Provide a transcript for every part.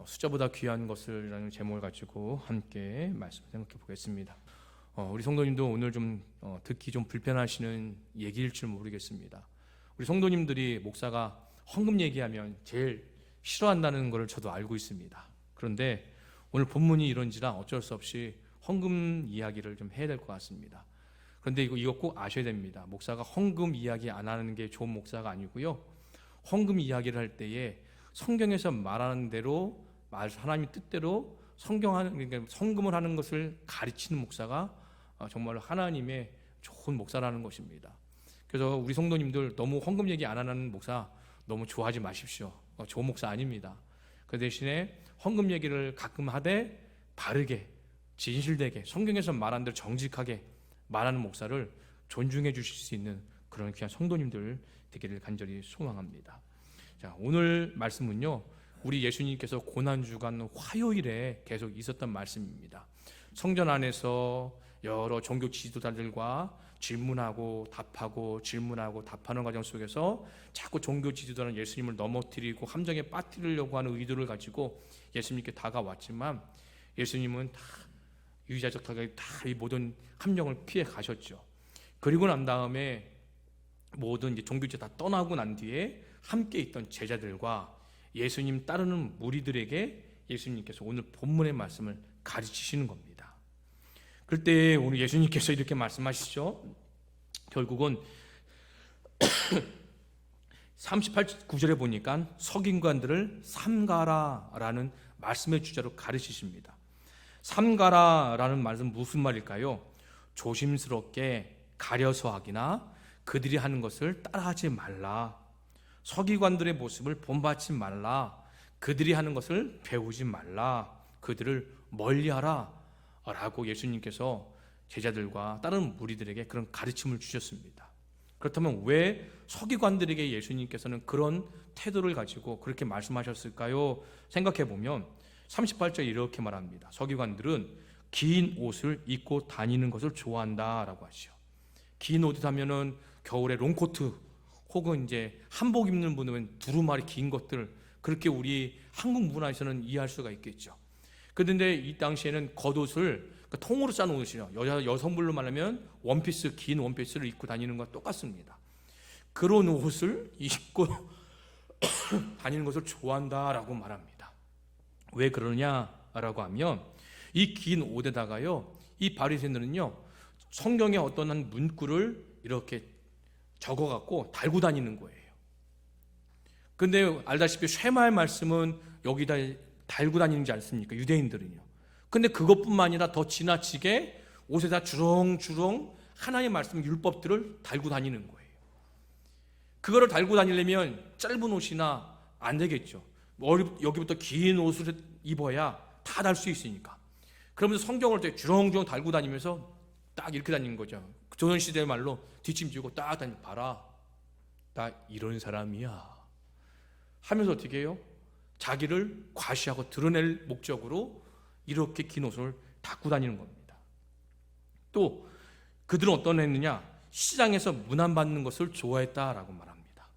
숫자보다 귀한 것을라는 제목을 가지고 함께 말씀 생각해 보겠습니다. 우리 성도님도 오늘 좀 듣기 좀 불편하시는 얘기일 줄 모르겠습니다. 우리 성도님들이 목사가 헌금 얘기하면 제일 싫어한다는 것을 저도 알고 있습니다. 그런데 오늘 본문이 이런지라 어쩔 수 없이 헌금 이야기를 좀 해야 될 것 같습니다. 그런데 이거 꼭 아셔야 됩니다. 목사가 헌금 이야기 안 하는 게 좋은 목사가 아니고요. 헌금 이야기를 할 때에 성경에서 말하는 대로 하나님의 뜻대로 그러니까 헌금을 하는 것을 가르치는 목사가 정말 하나님의 좋은 목사라는 것입니다. 그래서 우리 성도님들 너무 헌금 얘기 안 하는 목사 너무 좋아하지 마십시오. 좋은 목사 아닙니다. 그 대신에 헌금 얘기를 가끔 하되 바르게 진실되게 성경에서 말한 대로 정직하게 말하는 목사를 존중해 주실 수 있는 그런 귀한 성도님들 되기를 간절히 소망합니다. 자, 오늘 말씀은요, 우리 예수님께서 고난주간 화요일에 계속 있었던 말씀입니다. 성전 안에서 여러 종교 지도자들과 질문하고 답하는 과정 속에서 자꾸 종교 지도자는 예수님을 넘어뜨리고 함정에 빠뜨리려고 하는 의도를 가지고 예수님께 다가왔지만 예수님은 다 유의자적하게 다 이 모든 함정을 피해 가셨죠. 그리고 난 다음에 모든 이제 종교지 다 떠나고 난 뒤에 함께 있던 제자들과 예수님 따르는 무리들에게 예수님께서 오늘 본문의 말씀을 가르치시는 겁니다. 그럴 때 오늘 예수님께서 이렇게 말씀하시죠. 결국은 38구절에 보니까 서기관들을 삼가라라는 말씀의 주제로 가르치십니다. 삼가라라는 말은 무슨 말일까요? 조심스럽게 가려서 하기나 그들이 하는 것을 따라하지 말라. 서기관들의 모습을 본받지 말라. 그들이 하는 것을 배우지 말라. 그들을 멀리하라 라고 예수님께서 제자들과 다른 무리들에게 그런 가르침을 주셨습니다. 그렇다면 왜 서기관들에게 예수님께서는 그런 태도를 가지고 그렇게 말씀하셨을까요? 생각해 보면 38절에 이렇게 말합니다. 서기관들은 긴 옷을 입고 다니는 것을 좋아한다라고 하죠. 긴 옷 하면은 겨울에 롱코트 혹은 이제 한복 입는 분은 두루마리 긴 것들, 그렇게 우리 한국 문화에서는 이해할 수가 있겠죠. 그런데 이 당시에는 겉옷을 통으로 싼 옷이요. 여성분로 말하면 원피스, 긴 원피스를 입고 다니는 것과 똑같습니다. 그런 옷을 입고 다니는 것을 좋아한다라고 말합니다. 왜 그러냐라고 하면 이 긴 옷에다가요, 이 바리새인들은요 성경의 어떤 한 문구를 이렇게 적어갖고 달고 다니는 거예요. 근데 알다시피 쉐마의 말씀은 여기다 달고 다니는지 않습니까? 유대인들은요. 근데 그것뿐만 아니라 더 지나치게 옷에다 주렁주렁 하나님의 말씀 율법들을 달고 다니는 거예요. 그거를 달고 다니려면 짧은 옷이나 안 되겠죠. 여기부터 긴 옷을 입어야 다 달 수 있으니까. 그러면서 성경을 때 주렁주렁 달고 다니면서 딱 이렇게 다니는 거죠. 조선시대의 말로 뒷짐지고 딱 다니고, 봐라, 나 이런 사람이야 하면서 어떻게 해요? 자기를 과시하고 드러낼 목적으로 이렇게 긴 옷을 닦고 다니는 겁니다. 또 그들은 어떤 했느냐? 시장에서 문안받는 것을 좋아했다라고 말합니다.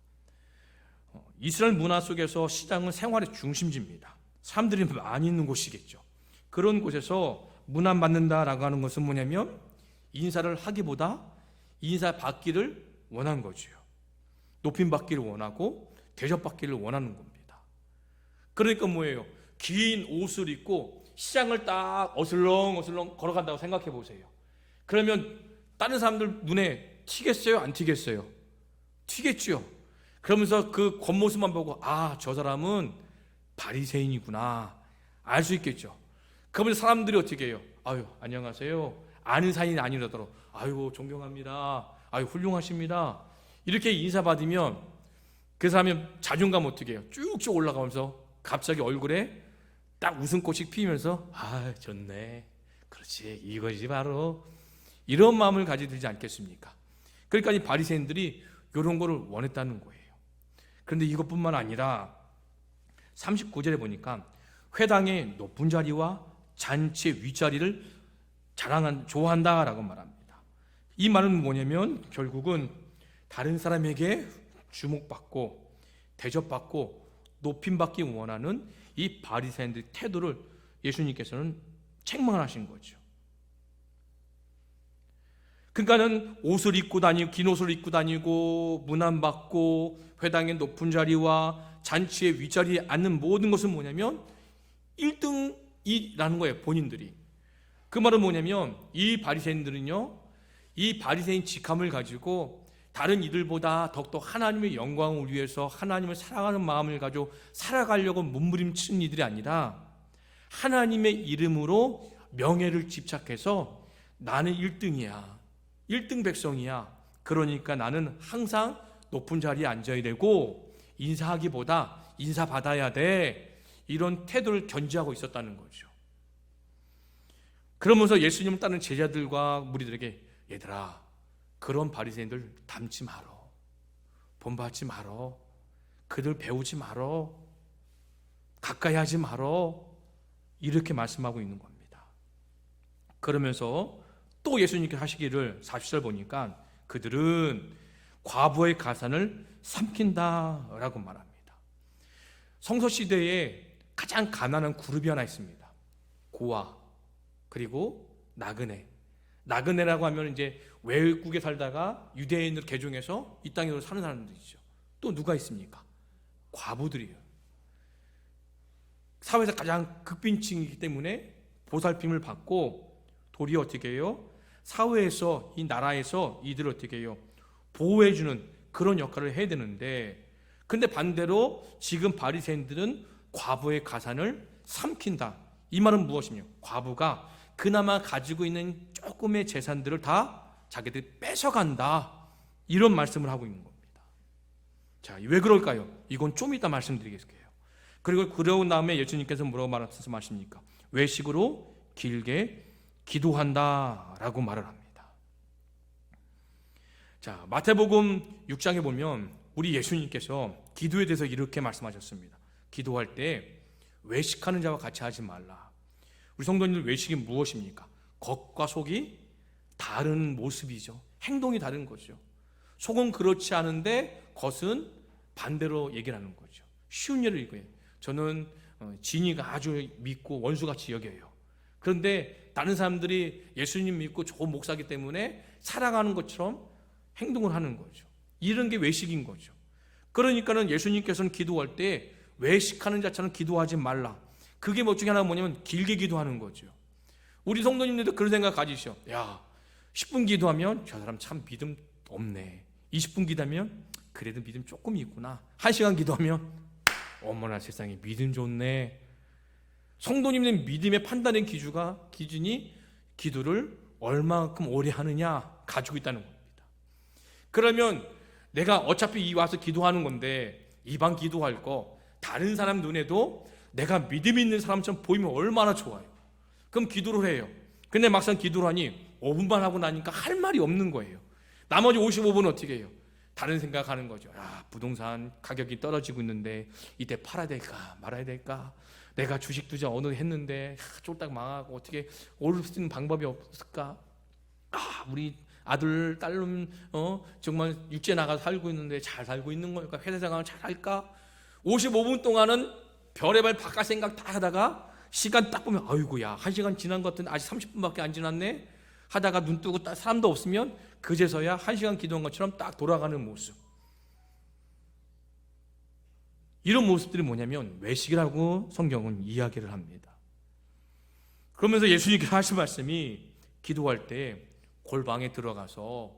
이스라엘 문화 속에서 시장은 생활의 중심지입니다. 사람들이 많이 있는 곳이겠죠. 그런 곳에서 문안받는다라고 하는 것은 뭐냐면 인사를 하기보다 인사받기를 원한 거죠. 높임받기를 원하고 대접받기를 원하는 겁니다. 그러니까 뭐예요? 긴 옷을 입고 시장을 딱 어슬렁어슬렁 걸어간다고 생각해 보세요. 그러면 다른 사람들 눈에 튀겠어요? 안 튀겠어요? 튀겠죠. 그러면서 그 겉모습만 보고 저 사람은 바리새인이구나 알 수 있겠죠. 그러면서 사람들이 어떻게 해요? 안녕하세요. 아는 사이는 아니라더라도 존경합니다. 훌륭하십니다. 이렇게 인사받으면 그 사람이 자존감 어떻게 해요? 쭉쭉 올라가면서 갑자기 얼굴에 딱 웃음꽃이 피면서 좋네, 그렇지, 이거지 바로, 이런 마음을 가지게 되지 않겠습니까? 그러니까 이 바리새인들이 이런 거를 원했다는 거예요. 그런데 이것뿐만 아니라 39절에 보니까 회당의 높은 자리와 잔치의 윗자리를 좋아한다라고 말합니다. 이 말은 뭐냐면 결국은 다른 사람에게 주목받고 대접받고 높임받기 원하는 이 바리새인들의 태도를 예수님께서는 책망하신 거죠. 그러니까는 옷을 입고 다니고 긴 옷을 입고 다니고 문안받고 회당의 높은 자리와 잔치의 윗자리에 앉는 모든 것은 뭐냐면 1등이라는 거예요. 본인들이. 그 말은 뭐냐면 이 바리새인들은요, 이 바리새인 직함을 가지고 다른 이들보다 더욱더 하나님의 영광을 위해서 하나님을 사랑하는 마음을 가지고 살아가려고 몸부림치는 이들이 아니라 하나님의 이름으로 명예를 집착해서 나는 1등이야. 1등 백성이야. 그러니까 나는 항상 높은 자리에 앉아야 되고 인사하기보다 인사받아야 돼. 이런 태도를 견지하고 있었다는 거죠. 그러면서 예수님을 따르는 제자들과 무리들에게 얘들아, 그런 바리새인들 닮지 말어. 본받지 말어. 그들 배우지 말어. 가까이 하지 말어. 이렇게 말씀하고 있는 겁니다. 그러면서 또 예수님께서 하시기를 40절 보니까 그들은 과부의 가산을 삼킨다라고 말합니다. 성서시대에 가장 가난한 그룹이 하나 있습니다. 고아 그리고 나그네. 나그네라고 하면 이제 외국에 살다가 유대인으로 개종해서 이 땅으로 사는 사람들이죠. 또 누가 있습니까? 과부들이에요. 사회에서 가장 극빈층이기 때문에 보살핌을 받고 도리어 어떻게 해요? 사회에서 이 나라에서 이들을 어떻게 해요? 보호해주는 그런 역할을 해야 되는데, 근데 반대로 지금 바리새인들은 과부의 가산을 삼킨다. 이 말은 무엇이냐? 과부가 그나마 가지고 있는 조금의 재산들을 다 자기들이 뺏어간다. 이런 말씀을 하고 있는 겁니다. 자, 왜 그럴까요? 이건 좀 이따 말씀드리겠습니다. 그리고 그러고 다음에 예수님께서 뭐라고 말씀하십니까? 외식으로 길게 기도한다라고 말을 합니다. 자, 마태복음 6장에 보면 우리 예수님께서 기도에 대해서 이렇게 말씀하셨습니다. 기도할 때 외식하는 자와 같이 하지 말라. 우리 성도님들, 외식이 무엇입니까? 겉과 속이 다른 모습이죠. 행동이 다른 거죠. 속은 그렇지 않은데 겉은 반대로 얘기를 하는 거죠. 쉬운 예를 이거예요. 저는 진이가 아주 믿고 원수같이 여겨요. 그런데 다른 사람들이 예수님 믿고 좋은 목사기 때문에 사랑하는 것처럼 행동을 하는 거죠. 이런 게 외식인 거죠. 그러니까는 예수님께서는 기도할 때 외식하는 자처럼 기도하지 말라. 그게 뭐 중에 하나가 뭐냐면 길게 기도하는 거죠. 우리 성도님들도 그런 생각 가지시오. 야, 10분 기도하면 저 사람 참 믿음 없네. 20분 기도하면 그래도 믿음 조금 있구나. 1시간 기도하면 어머나 세상에 믿음 좋네. 성도님의 믿음의 판단의 기준이 기도를 얼마만큼 오래 하느냐 가지고 있다는 겁니다. 그러면 내가 어차피 이 와서 기도하는 건데 이방 기도할 거 다른 사람 눈에도 내가 믿음 있는 사람처럼 보이면 얼마나 좋아요. 그럼 기도를 해요. 근데 막상 기도를 하니 5분만 하고 나니까 할 말이 없는 거예요. 나머지 55분은 어떻게 해요? 다른 생각하는 거죠. 아, 부동산 가격이 떨어지고 있는데 이때 팔아야 될까 말아야 될까? 내가 주식 투자 어느 했는데 쫄딱 망하고 어떻게 오를 수 있는 방법이 없을까? 아, 우리 아들 딸은 정말 육지에 나가서 살고 있는데 잘 살고 있는 걸까? 회사 생활을 잘 할까? 55분 동안은 별의별 바깥 생각 다 하다가 시간 딱 보면 아이고야 1시간 지난 것 같은데 아직 30분밖에 안 지났네 하다가 눈 뜨고 딱 사람도 없으면 그제서야 1시간 기도한 것처럼 딱 돌아가는 모습. 이런 모습들이 뭐냐면 외식이라고 성경은 이야기를 합니다. 그러면서 예수님께서 하신 말씀이 기도할 때 골방에 들어가서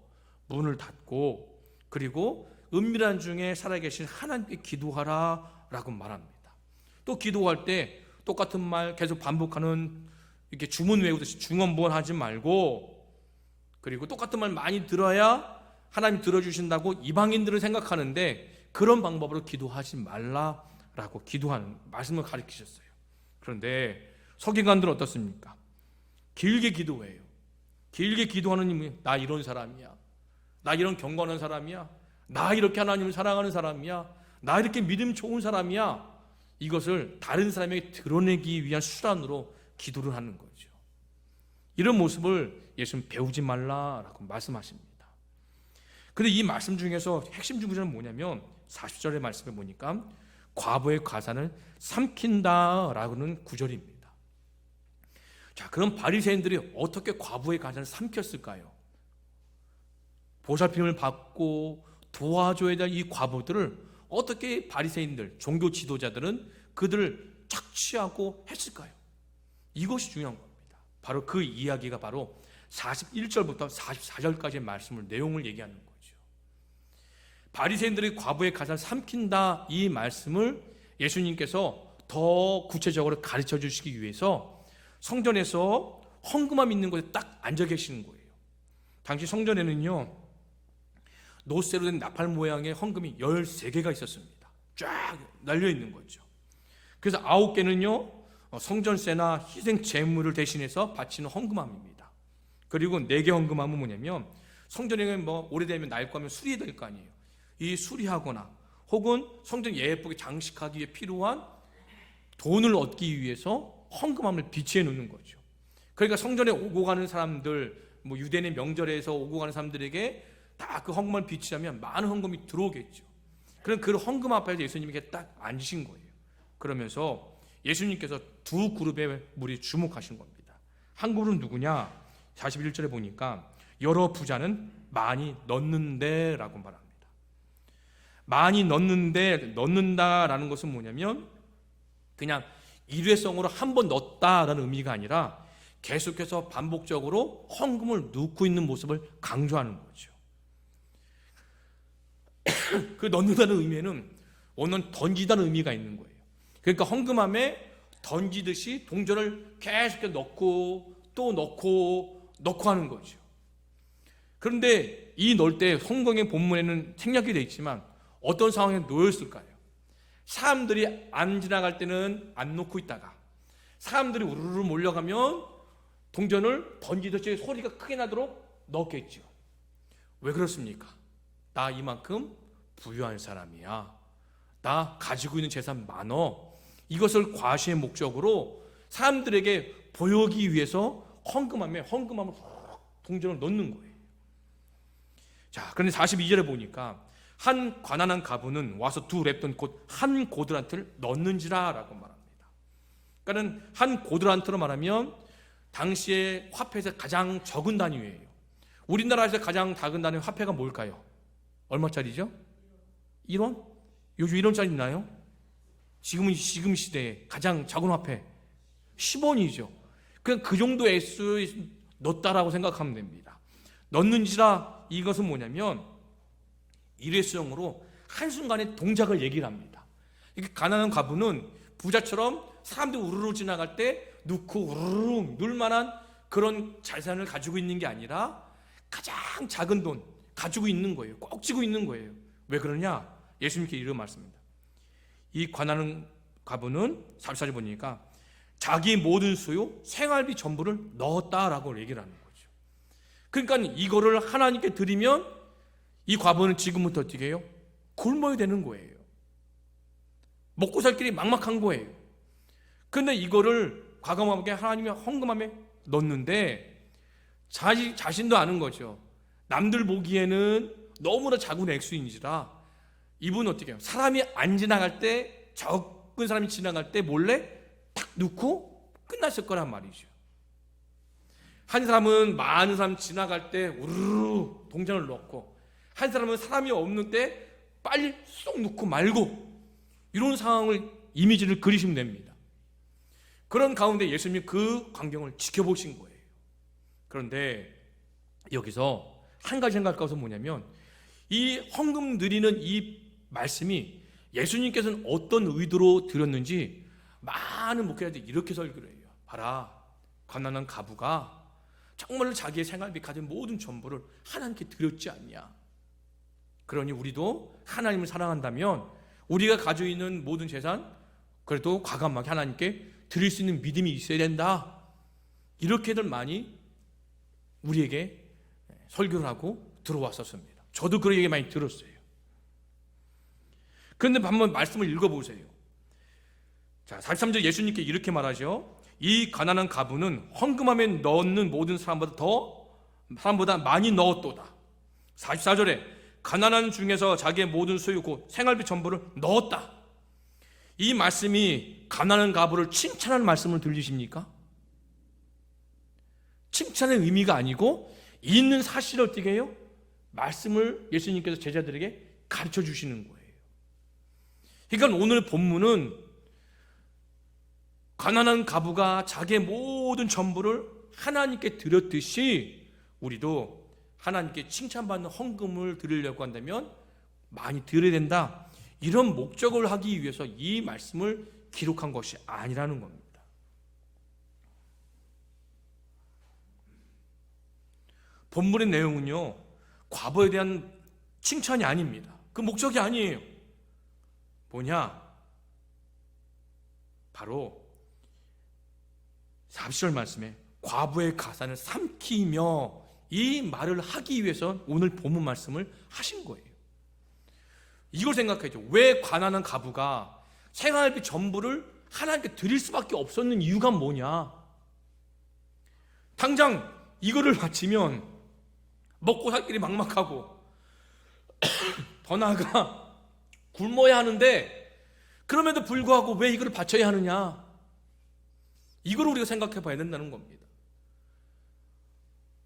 문을 닫고 그리고 은밀한 중에 살아계신 하나님께 기도하라 라고 말합니다. 또 기도할 때 똑같은 말 계속 반복하는 이렇게 주문 외우듯이 중언부언하지 말고 그리고 똑같은 말 많이 들어야 하나님 들어주신다고 이방인들을 생각하는데 그런 방법으로 기도하지 말라라고 기도하는 말씀을 가르치셨어요. 그런데 서기관들은 어떻습니까? 길게 기도해요. 길게 기도하는 님이 나 이런 사람이야. 나 이런 경건한 사람이야. 나 이렇게 하나님을 사랑하는 사람이야. 나 이렇게 믿음 좋은 사람이야. 이것을 다른 사람에게 드러내기 위한 수단으로 기도를 하는 거죠. 이런 모습을 예수님 배우지 말라라고 말씀하십니다. 그런데 이 말씀 중에서 핵심 중에는 뭐냐면 40절의 말씀을 보니까 과부의 가산을 삼킨다라는 구절입니다. 자, 그럼 바리새인들이 어떻게 과부의 가산을 삼켰을까요? 보살핌을 받고 도와줘야 될 이 과부들을 어떻게 바리새인들, 종교 지도자들은 그들을 착취하고 했을까요? 이것이 중요한 겁니다. 바로 그 이야기가 바로 41절부터 44절까지의 말씀을, 내용을 얘기하는 거죠. 바리새인들이 과부의 가산을 삼킨다, 이 말씀을 예수님께서 더 구체적으로 가르쳐 주시기 위해서 성전에서 헌금함 있는 곳에 딱 앉아 계시는 거예요. 당시 성전에는요, 노쇠로 된 나팔 모양의 헌금이 13개가 있었습니다. 쫙 날려 있는 거죠. 그래서 9개는요 성전세나 희생 제물을 대신해서 바치는 헌금함입니다. 그리고 4개 헌금함은 뭐냐면, 성전에 뭐 오래되면 낡고 하면 수리될 거 아니에요. 이 수리하거나 혹은 성전 예쁘게 장식하기 위해 필요한 돈을 얻기 위해서 헌금함을 비치해 놓는 거죠. 그러니까 성전에 오고 가는 사람들, 뭐 유대인의 명절에서 오고 가는 사람들에게 다 그 헌금을 비치하면 많은 헌금이 들어오겠죠. 그럼 그 헌금 앞에서 예수님에게 딱 앉으신 거예요. 그러면서 예수님께서 두 그룹의 무리 주목하신 겁니다. 한 그룹은 누구냐? 41절에 보니까 여러 부자는 많이 넣는데 라고 말합니다. 많이 넣는데, 넣는다라는 것은 뭐냐면 그냥 일회성으로 한 번 넣었다라는 의미가 아니라 계속해서 반복적으로 헌금을 넣고 있는 모습을 강조하는 거죠. 그 넣는다는 의미에는 오늘 던지다는 의미가 있는 거예요. 그러니까 헌금함에 던지듯이 동전을 계속 넣고 또 넣고 하는 거죠. 그런데 이 넣을 때 성경의 본문에는 생략이 되어 있지만 어떤 상황에 놓였을까요? 사람들이 안 지나갈 때는 안 놓고 있다가 사람들이 우르르 몰려가면 동전을 던지듯이 소리가 크게 나도록 넣었겠죠. 왜 그렇습니까? 나 이만큼 부유한 사람이야, 나 가지고 있는 재산 많어, 이것을 과시의 목적으로 사람들에게 보여주기 위해서 헌금함을 동전을 넣는 거예요. 자, 그런데 42절에 보니까 한 가난한 가부는 와서 두 렙돈 곧 한 고드란트를 넣는지라 라고 말합니다. 그러니까 한 고드란트로 말하면 당시에 화폐에서 가장 적은 단위예요. 우리나라에서 가장 작은 단위 화폐가 뭘까요? 얼마짜리죠? 1원? 요즘 1원짜리 있나요? 지금 시대에 가장 작은 화폐 10원이죠. 그냥 그 정도 액수에 넣었다라고 생각하면 됩니다. 넣는지라, 이것은 뭐냐면 일회성으로 한순간에 동작을 얘기를 합니다. 이렇게 가난한 가부는 부자처럼 사람들 우르르 지나갈 때 넣고 우르르 넣을 만한 그런 자산을 가지고 있는 게 아니라 가장 작은 돈 가지고 있는 거예요. 꼭 쥐고 있는 거예요. 왜 그러냐? 예수님께 이런 말씀입니다. 이 가난한 가부는 44절 보니까 자기 모든 소유, 생활비 전부를 넣었다라고 얘기를 하는 거죠. 그러니까 이거를 하나님께 드리면 이 과부는 지금부터 어떻게 해요? 굶어야 되는 거예요. 먹고 살 길이 막막한 거예요. 그런데 이거를 과감하게 하나님의 헌금함에 넣는데 자신도 아는 거죠. 남들 보기에는 너무나 작은 액수인지라 이분은 어떻게 해요? 사람이 안 지나갈 때, 적은 사람이 지나갈 때 몰래 탁 넣고 끝났을 거란 말이죠. 한 사람은 많은 사람 지나갈 때 우르르 동전을 넣고, 한 사람은 사람이 없는 때 빨리 쏙 넣고 말고, 이런 상황을, 이미지를 그리시면 됩니다. 그런 가운데 예수님이 그 광경을 지켜보신 거예요. 그런데 여기서 한 가지 생각할 것은 뭐냐면, 이 헌금 드리는 이 말씀이 예수님께서는 어떤 의도로 드렸는지 많은 목회자들이 이렇게 설교를 해요. 봐라, 가난한 가부가 정말로 자기의 생활비 가진 모든 전부를 하나님께 드렸지 않냐. 그러니 우리도 하나님을 사랑한다면 우리가 가지고 있는 모든 재산 그래도 과감하게 하나님께 드릴 수 있는 믿음이 있어야 된다. 이렇게들 많이 우리에게 설교를 하고 들어왔었습니다. 저도 그런 얘기 많이 들었어요. 그런데 한번 말씀을 읽어보세요. 자, 43절 예수님께 이렇게 말하죠. 이 가난한 가부는 헌금함에 넣는 모든 사람보다 많이 넣었도다. 44절에 가난한 중에서 자기의 모든 소유 곧 생활비 전부를 넣었다. 이 말씀이 가난한 과부를 칭찬하는 말씀을 들리십니까? 칭찬의 의미가 아니고 있는 사실을 어떻게 해요? 말씀을 예수님께서 제자들에게 가르쳐 주시는 거예요. 그러니까 오늘 본문은 가난한 과부가 자기의 모든 전부를 하나님께 드렸듯이 우리도 하나님께 칭찬받는 헌금을 드리려고 한다면 많이 드려야 된다, 이런 목적을 하기 위해서 이 말씀을 기록한 것이 아니라는 겁니다. 본문의 내용은요, 과부에 대한 칭찬이 아닙니다. 그 목적이 아니에요. 뭐냐? 바로 40절 말씀에 과부의 가산을 삼키며, 이 말을 하기 위해서 오늘 본문 말씀을 하신 거예요. 이걸 생각해야죠. 왜 가난한 과부가 생활비 전부를 하나님께 드릴 수밖에 없었는 이유가 뭐냐? 당장 이거를 바치면 먹고 살 길이 막막하고 더 나아가 굶어야 하는데, 그럼에도 불구하고 왜 이거를 바쳐야 하느냐? 이걸 우리가 생각해 봐야 된다는 겁니다.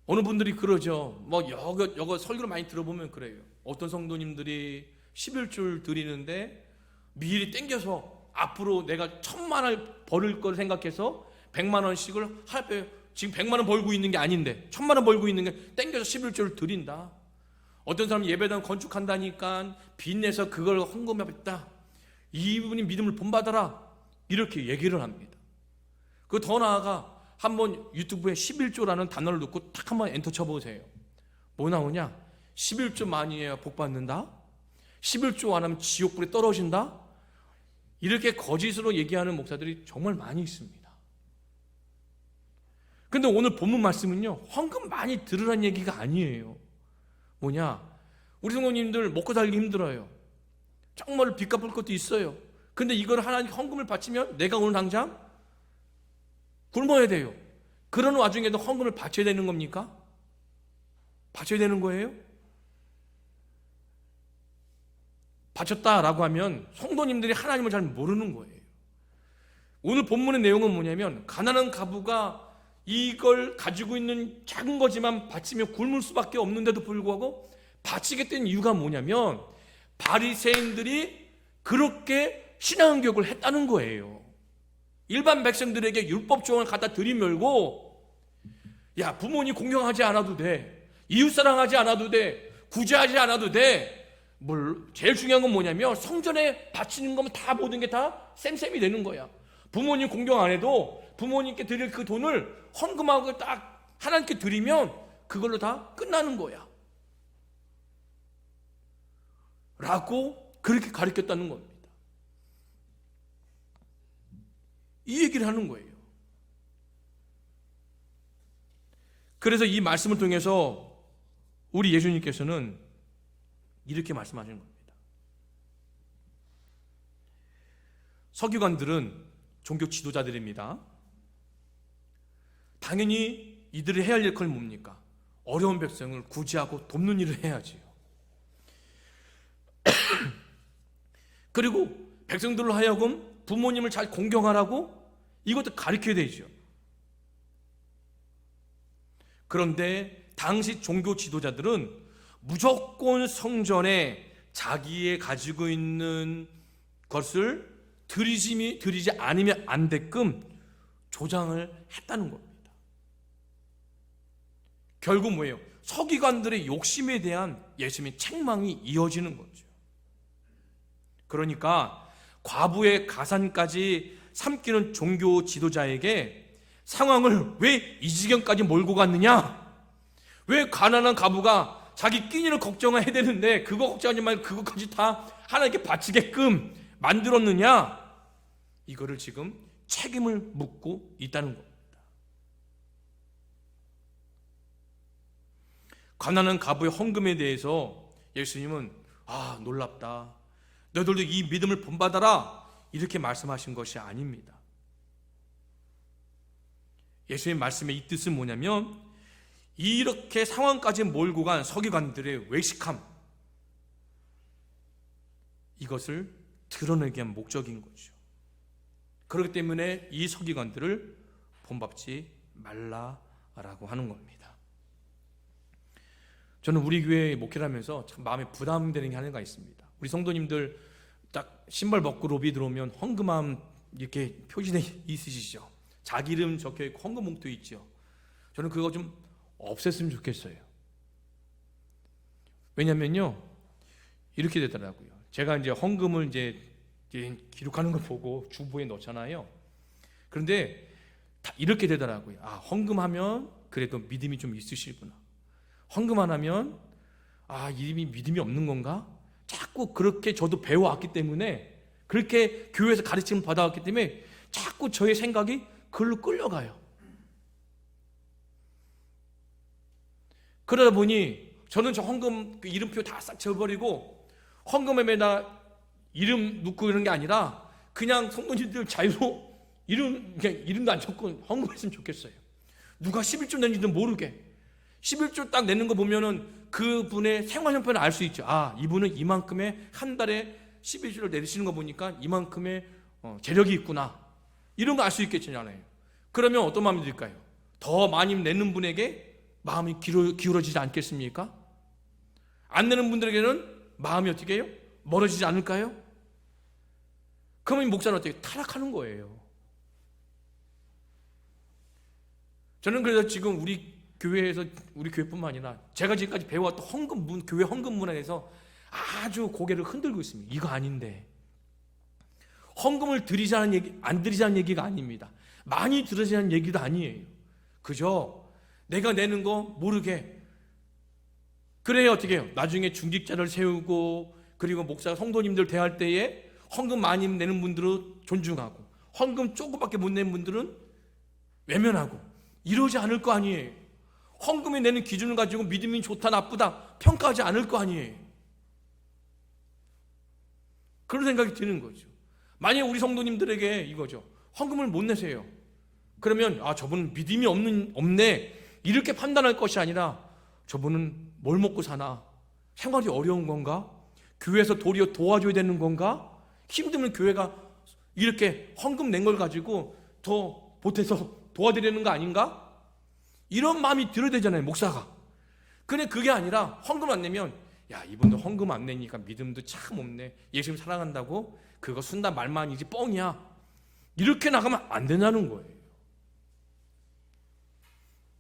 어느 분들이 그러죠. 뭐 여거 설교를 많이 들어보면 그래요. 어떤 성도님들이 11줄 드리는데 미리 땡겨서 앞으로 내가 1,000만 원 벌을 걸 생각해서 100만 원씩을 지금 100만 원 벌고 있는 게 아닌데 1,000만 원 벌고 있는 게 땡겨서 11줄을 드린다. 어떤 사람은 예배당 건축한다니까 빚내서 그걸 헌금했다. 이분이 믿음을 본받아라, 이렇게 얘기를 합니다. 그 더 나아가 한번 유튜브에 11조라는 단어를 넣고 딱 한번 엔터 쳐보세요. 뭐 나오냐? 11조 많이 해야 복 받는다? 11조 안 하면 지옥불에 떨어진다? 이렇게 거짓으로 얘기하는 목사들이 정말 많이 있습니다. 근데 오늘 본문 말씀은요, 헌금 많이 들으라는 얘기가 아니에요. 뭐냐? 우리 성도님들 먹고 살기 힘들어요. 정말 빚 갚을 것도 있어요. 근데 이걸 하나님 헌금을 바치면 내가 오늘 당장 굶어야 돼요. 그런 와중에도 헌금을 바쳐야 되는 겁니까? 바쳐야 되는 거예요? 바쳤다라고 하면 성도님들이 하나님을 잘 모르는 거예요. 오늘 본문의 내용은 뭐냐면, 가난한 과부가 이걸 가지고 있는 작은 거지만 바치면 굶을 수밖에 없는데도 불구하고 바치게 된 이유가 뭐냐면, 바리새인들이 그렇게 신앙교육을 했다는 거예요. 일반 백성들에게 율법 조항을 갖다 들이밀고, 야, 부모님 공경하지 않아도 돼, 이웃사랑하지 않아도 돼, 구제하지 않아도 돼. 제일 중요한 건 뭐냐면, 성전에 바치는 거면 다 모든 게 다 쌤쌤이 되는 거야. 부모님 공경 안 해도 부모님께 드릴 그 돈을 헌금하고 딱 하나님께 드리면 그걸로 다 끝나는 거야 라고 그렇게 가르쳤다는 겁니다. 이 얘기를 하는 거예요. 그래서 이 말씀을 통해서 우리 예수님께서는 이렇게 말씀하시는 겁니다. 서기관들은 종교 지도자들입니다. 당연히 이들이 해야 할 일은 뭡니까? 어려운 백성을 구제하고 돕는 일을 해야지요. 그리고 백성들로 하여금 부모님을 잘 공경하라고 이것도 가르쳐야 되죠. 그런데 당시 종교 지도자들은 무조건 성전에 자기의 가지고 있는 것을 드리지 않으면 안 되끔 조장을 했다는 겁니다. 결국 뭐예요? 서기관들의 욕심에 대한 예수님의 책망이 이어지는 거죠. 그러니까 과부의 가산까지 삼키는 종교 지도자에게 상황을 왜 이 지경까지 몰고 갔느냐? 왜 가난한 과부가 자기 끼니를 걱정해야 되는데 그거 걱정하지 말고 그것까지 다 하나님께 바치게끔 만들었느냐? 이거를 지금 책임을 묻고 있다는 겁니다. 가난한 과부의 헌금에 대해서 예수님은 놀랍다, 너희들도 이 믿음을 본받아라, 이렇게 말씀하신 것이 아닙니다. 예수님 말씀의 이 뜻은 뭐냐면, 이렇게 상황까지 몰고 간 서기관들의 외식함, 이것을 드러내기 위한 목적인 거죠. 그렇기 때문에 이 서기관들을 본받지 말라라고 하는 겁니다. 저는 우리 교회 목회를 하면서 참 마음에 부담되는 게 하나가 있습니다. 우리 성도님들 딱 신발 벗고 로비 들어오면 헌금함 이렇게 표시돼 있으시죠? 자기 이름 적혀있고 헌금 봉투 있죠? 저는 그거 좀 없앴으면 좋겠어요. 왜냐면요, 이렇게 되더라고요. 제가 이제 헌금을 이제 기록하는 걸 보고 주보에 넣잖아요. 그런데 다 이렇게 되더라고요. 아, 헌금하면 그래도 믿음이 좀 있으시구나. 헌금 안 하면 아, 이름이 믿음이 없는 건가? 자꾸 그렇게 저도 배워왔기 때문에, 그렇게 교회에서 가르침을 받아왔기 때문에 자꾸 저의 생각이 그걸로 끌려가요. 그러다 보니 저는 저 헌금 그 이름표 다 싹 지워버리고 헌금에다 이름 넣고 이런 게 아니라 그냥 성도님들 자유로 그냥 이름도 안 적고 헌금했으면 좋겠어요. 누가 11조 냈는지도 모르게 11조 딱 내는 거 보면은 그분의 생활 형편을 알 수 있죠. 아, 이분은 이만큼의 한 달에 11조를 내시는 거 보니까 이만큼의 재력이 있구나, 이런 거 알 수 있겠잖아요. 그러면 어떤 마음이 들까요? 더 많이 내는 분에게 마음이 기울어지지 않겠습니까? 안 내는 분들에게는 마음이 어떻게 해요? 멀어지지 않을까요? 그러면 목사는 어떻게 타락하는 거예요. 저는 그래서 지금 우리 교회에서, 우리 교회뿐만 아니라 제가 지금까지 배워왔던 교회 헌금 문화에서 아주 고개를 흔들고 있습니다. 이거 아닌데. 헌금을 드리자는 얘기, 안 드리자는 얘기가 아닙니다. 많이 드리자는 얘기도 아니에요. 그저 내가 내는 거 모르게. 그래야 어떻게 해요? 나중에 중직자를 세우고, 그리고 목사가 성도님들 대할 때에 헌금 많이 내는 분들은 존중하고, 헌금 조금밖에 못 내는 분들은 외면하고, 이러지 않을 거 아니에요. 헌금이 내는 기준을 가지고 믿음이 좋다 나쁘다 평가하지 않을 거 아니에요. 그런 생각이 드는 거죠. 만약에 우리 성도님들에게 이거죠. 헌금을 못 내세요. 그러면 아, 저분은 믿음이 없네, 이렇게 판단할 것이 아니라 저분은 뭘 먹고 사나? 생활이 어려운 건가? 교회에서 도리어 도와줘야 되는 건가? 힘들면 교회가 이렇게 헌금 낸 걸 가지고 더 보태서 도와드리는 거 아닌가? 이런 마음이 들어야 되잖아요, 목사가. 근데 그게 아니라 헌금 안 내면 야, 이분도 헌금 안 내니까 믿음도 참 없네, 예수님 사랑한다고 그거 순다 말만이지 뻥이야, 이렇게 나가면 안 된다는 거예요.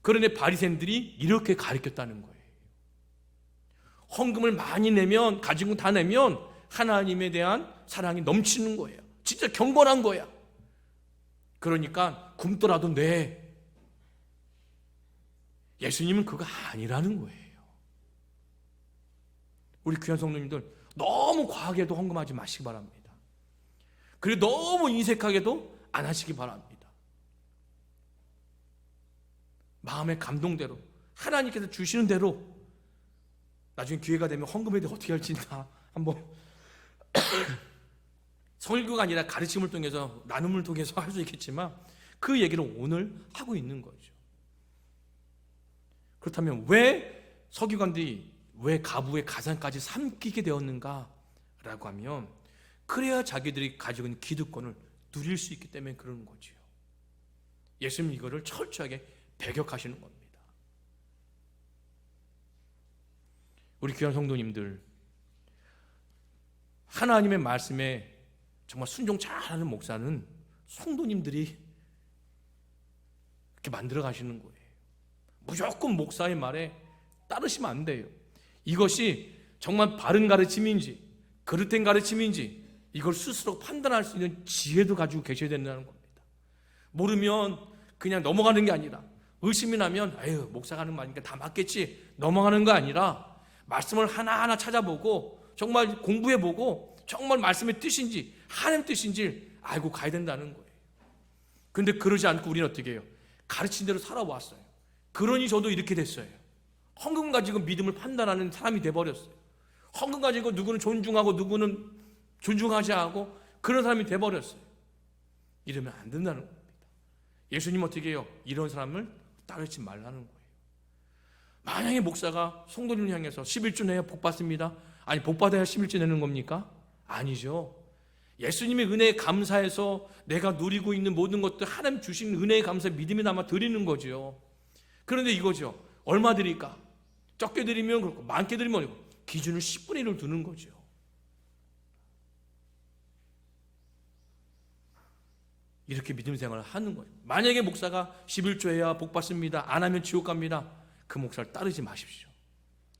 그런데 바리새인들이 이렇게 가르쳤다는 거예요. 헌금을 많이 내면, 가지고 다 내면 하나님에 대한 사랑이 넘치는 거예요. 진짜 경건한 거야. 그러니까 굶더라도 내. 예수님은 그거 아니라는 거예요. 우리 귀한 성도님들, 너무 과하게도 헌금하지 마시기 바랍니다. 그리고 너무 인색하게도 안 하시기 바랍니다. 마음의 감동대로, 하나님께서 주시는 대로, 나중에 기회가 되면 헌금에 대해 어떻게 할지 다 한번 설교가 아니라 가르침을 통해서, 나눔을 통해서 할 수 있겠지만 그 얘기를 오늘 하고 있는 거죠. 그렇다면 왜 서기관들이 왜 가부의 가산까지 삼키게 되었는가 라고 하면, 그래야 자기들이 가지고 있는 기득권을 누릴 수 있기 때문에 그러는 거죠. 예수님 이거를 철저하게 배격하시는 겁니다. 우리 귀한 성도님들, 하나님의 말씀에 정말 순종 잘하는 목사는 성도님들이 이렇게 만들어 가시는 거예요. 무조건 목사의 말에 따르시면 안 돼요. 이것이 정말 바른 가르침인지 그릇된 가르침인지 이걸 스스로 판단할 수 있는 지혜도 가지고 계셔야 된다는 겁니다. 모르면 그냥 넘어가는 게 아니라, 의심이 나면 아유, 목사가 하는 말이니까 다 맞겠지, 넘어가는 거 아니라 말씀을 하나하나 찾아보고 정말 공부해보고 정말 말씀의 뜻인지 하나님 뜻인지 알고 가야 된다는 거예요. 근데 그러지 않고 우리는 어떻게 해요? 가르친 대로 살아왔어요. 그러니 저도 이렇게 됐어요. 헌금 가지고 믿음을 판단하는 사람이 돼버렸어요. 헌금 가지고 누구는 존중하고 누구는 존중하지 않고 그런 사람이 돼버렸어요. 이러면 안 된다는 겁니다. 예수님 어떻게 해요? 이런 사람을 따르지 말라는 거예요. 만약에 목사가 성도님을 향해서 11조 내야 복 받습니다. 아니, 복 받아야 11조 내는 겁니까? 아니죠. 예수님의 은혜에 감사해서 내가 누리고 있는 모든 것들 하나님 주신 은혜에 감사 믿음이 남아 드리는 거죠. 그런데 이거죠. 얼마 드릴까? 적게 드리면 그렇고 많게 드리면 어디고 기준을 10분의 1을 두는 거죠. 이렇게 믿음 생활을 하는 거예요. 만약에 목사가 11조 해야 복 받습니다, 안 하면 지옥 갑니다, 그 목사를 따르지 마십시오.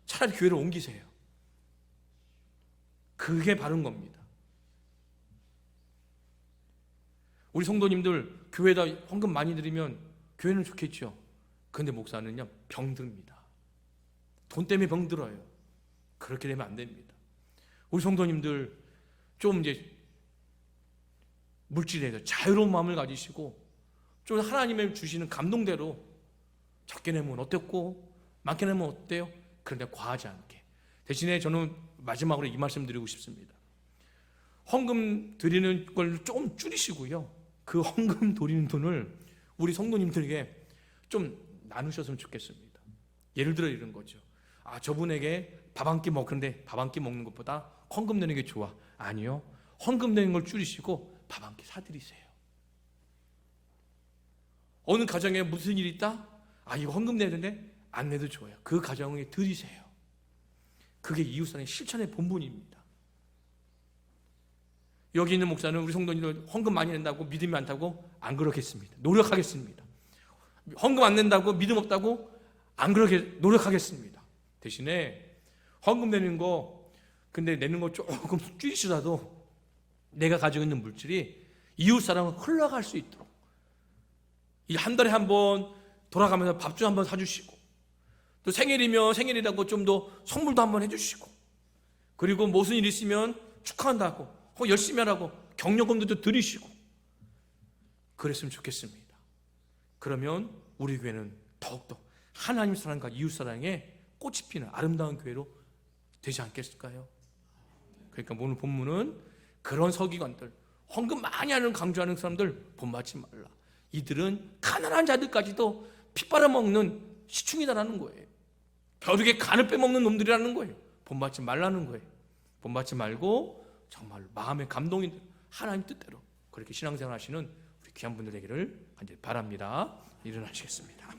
차라리 교회를 옮기세요. 그게 바른 겁니다. 우리 성도님들 교회에다 헌금 많이 드리면 교회는 좋겠죠. 그런데 목사는요 병듭니다. 돈 때문에 병들어요. 그렇게 되면 안 됩니다. 우리 성도님들 좀 이제 물질에 대해서 자유로운 마음을 가지시고 좀 하나님의 주시는 감동대로 적게 내면 어땠고 많게 내면 어때요? 그런데 과하지 않게. 대신에 저는 마지막으로 이 말씀 드리고 싶습니다. 헌금 드리는 걸 좀 줄이시고요, 그 헌금 드리는 돈을 우리 성도님들에게 좀 나누셨으면 좋겠습니다. 예를 들어 이런 거죠. 저분에게 밥 한 끼 먹는데 밥 한 끼 먹는 것보다 헌금 내는 게 좋아. 아니요, 헌금 내는 걸 줄이시고 밥 한 끼 사드리세요. 어느 가정에 무슨 일이 있다? 이거 헌금 내야 되는데 안 내도 좋아요. 그 가정에 드리세요. 그게 이웃사랑의 실천의 본분입니다. 여기 있는 목사는 우리 성도님들 헌금 많이 낸다고 믿음이 많다고 안 그렇겠습니다. 노력하겠습니다. 헌금 안 낸다고 믿음 없다고 안 그렇게 노력하겠습니다. 대신에 헌금 내는 거, 근데 내는 거 조금 줄이시라도 내가 가지고 있는 물질이 이웃사랑을 흘러갈 수 있도록 이 한 달에 한 번 돌아가면서 밥 좀 한 번 사주시고, 또 생일이면 생일이라고 좀 더 선물도 한번 해주시고, 그리고 무슨 일 있으면 축하한다고 열심히 하라고 격려금도 좀 드리시고 그랬으면 좋겠습니다. 그러면 우리 교회는 더욱더 하나님 사랑과 이웃 사랑에 꽃이 피는 아름다운 교회로 되지 않겠을까요? 그러니까 오늘 본문은 그런 서기관들, 헌금 많이 하는 강조하는 사람들 본받지 말라. 이들은 가난한 자들까지도 피 빨아먹는 시충이다라는 거예요. 벼룩의 간을 빼먹는 놈들이라는 거예요. 본받지 말라는 거예요. 본받지 말고 정말 마음의 감동이 하나님 뜻대로 그렇게 신앙생활 하시는 우리 귀한 분들 되기를 간절히 바랍니다. 일어나시겠습니다.